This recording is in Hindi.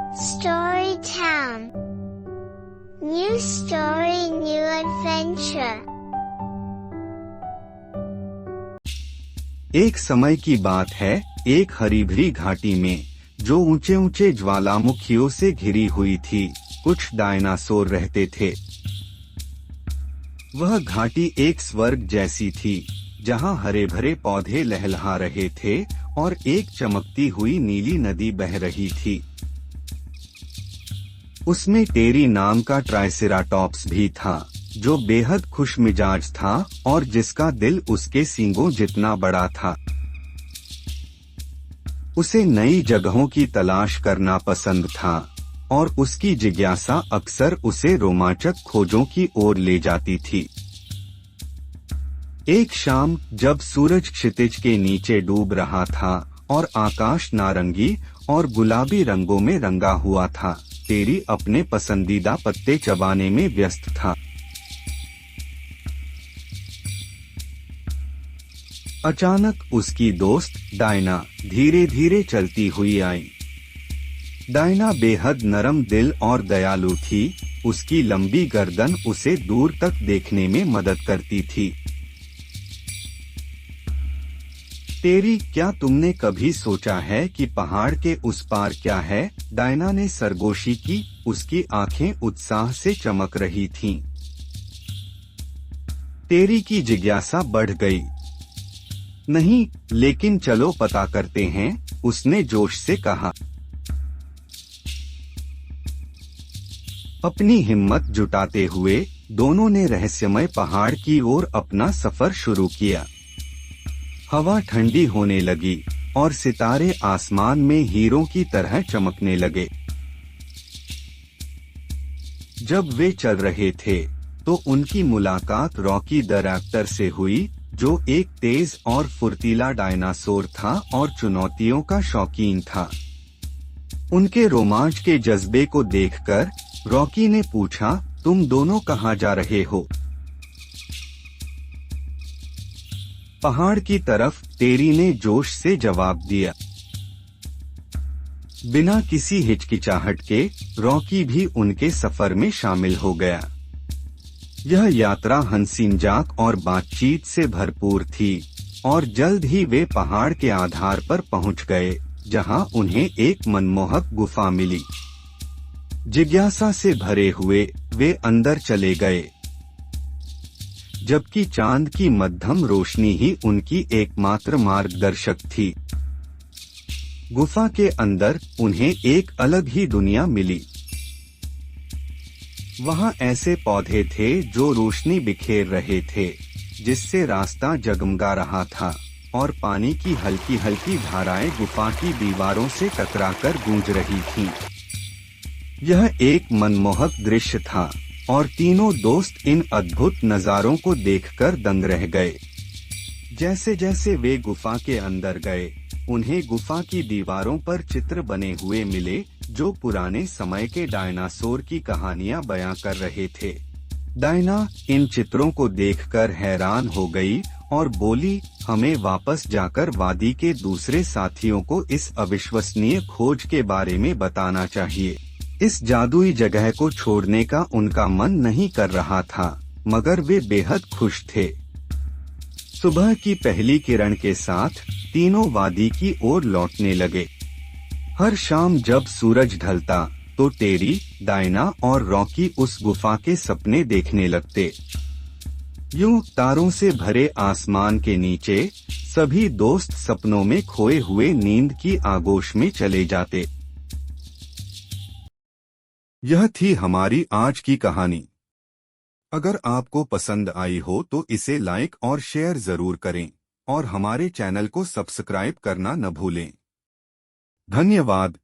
Story Town. New story, new adventure. एक समय की बात है, एक हरी भरी घाटी में, जो ऊंचे ऊंचे ज्वालामुखियों से घिरी हुई थी, कुछ डायनासोर रहते थे। वह घाटी एक स्वर्ग जैसी थी, जहां हरे भरे पौधे लहलहा रहे थे और एक चमकती हुई नीली नदी बह रही थी। उसमें टेरी नाम का ट्राइसेराटॉप्स भी था, जो बेहद खुशमिजाज था और जिसका दिल उसके सींगों जितना बड़ा था। उसे नई जगहों की तलाश करना पसंद था और उसकी जिज्ञासा अक्सर उसे रोमांचक खोजों की ओर ले जाती थी। एक शाम जब सूरज क्षितिज के नीचे डूब रहा था और आकाश नारंगी और गुलाबी रंगों में रंगा हुआ था, टेरी अपने पसंदीदा पत्ते चबाने में व्यस्त था। अचानक उसकी दोस्त डायना धीरे धीरे चलती हुई आई। डायना बेहद नरम दिल और दयालु थी। उसकी लंबी गर्दन उसे दूर तक देखने में मदद करती थी। टेरी, क्या तुमने कभी सोचा है कि पहाड़ के उस पार क्या है? डायना ने सरगोशी की। उसकी आंखें उत्साह से चमक रही थीं। टेरी की जिज्ञासा बढ़ गई। नहीं, लेकिन चलो पता करते हैं, उसने जोश से कहा। अपनी हिम्मत जुटाते हुए दोनों ने रहस्यमय पहाड़ की ओर अपना सफर शुरू किया। हवा ठंडी होने लगी और सितारे आसमान में हीरों की तरह चमकने लगे। जब वे चल रहे थे तो उनकी मुलाकात रॉकी द रैप्टर से हुई, जो एक तेज और फुर्तीला डायनासोर था और चुनौतियों का शौकीन था। उनके रोमांच के जज्बे को देखकर रॉकी ने पूछा, तुम दोनों कहाँ जा रहे हो? पहाड़ की तरफ, टेरी ने जोश से जवाब दिया। बिना किसी हिचकिचाहट के रॉकी भी उनके सफर में शामिल हो गया। यह यात्रा हंसी-मजाक और बातचीत से भरपूर थी और जल्द ही वे पहाड़ के आधार पर पहुंच गए, जहां उन्हें एक मनमोहक गुफा मिली। जिज्ञासा से भरे हुए वे अंदर चले गए, जबकि चांद की मध्यम रोशनी ही उनकी एकमात्र मार्गदर्शक थी। गुफा के अंदर उन्हें एक अलग ही दुनिया मिली। वहां ऐसे पौधे थे जो रोशनी बिखेर रहे थे, जिससे रास्ता जगमगा रहा था, और पानी की हल्की हल्की धाराएं गुफा की दीवारों से टकराकर गूंज रही थीं। यह एक मनमोहक दृश्य था और तीनों दोस्त इन अद्भुत नजारों को देखकर दंग रह गए। जैसे जैसे वे गुफा के अंदर गए, उन्हें गुफा की दीवारों पर चित्र बने हुए मिले, जो पुराने समय के डायनासोर की कहानियां बयां कर रहे थे। डायना इन चित्रों को देखकर हैरान हो गई और बोली, हमें वापस जाकर वादी के दूसरे साथियों को इस अविश्वसनीय खोज के बारे में बताना चाहिए। इस जादुई जगह को छोड़ने का उनका मन नहीं कर रहा था, मगर वे बेहद खुश थे। सुबह की पहली किरण के साथ तीनों वादी की ओर लौटने लगे। हर शाम जब सूरज ढलता तो टेरी, डायना और रॉकी उस गुफा के सपने देखने लगते। यूं तारों से भरे आसमान के नीचे सभी दोस्त सपनों में खोए हुए नींद की आगोश में चले जाते। यह थी हमारी आज की कहानी। अगर आपको पसंद आई हो तो इसे लाइक और शेयर जरूर करें और हमारे चैनल को सब्सक्राइब करना न भूलें। धन्यवाद।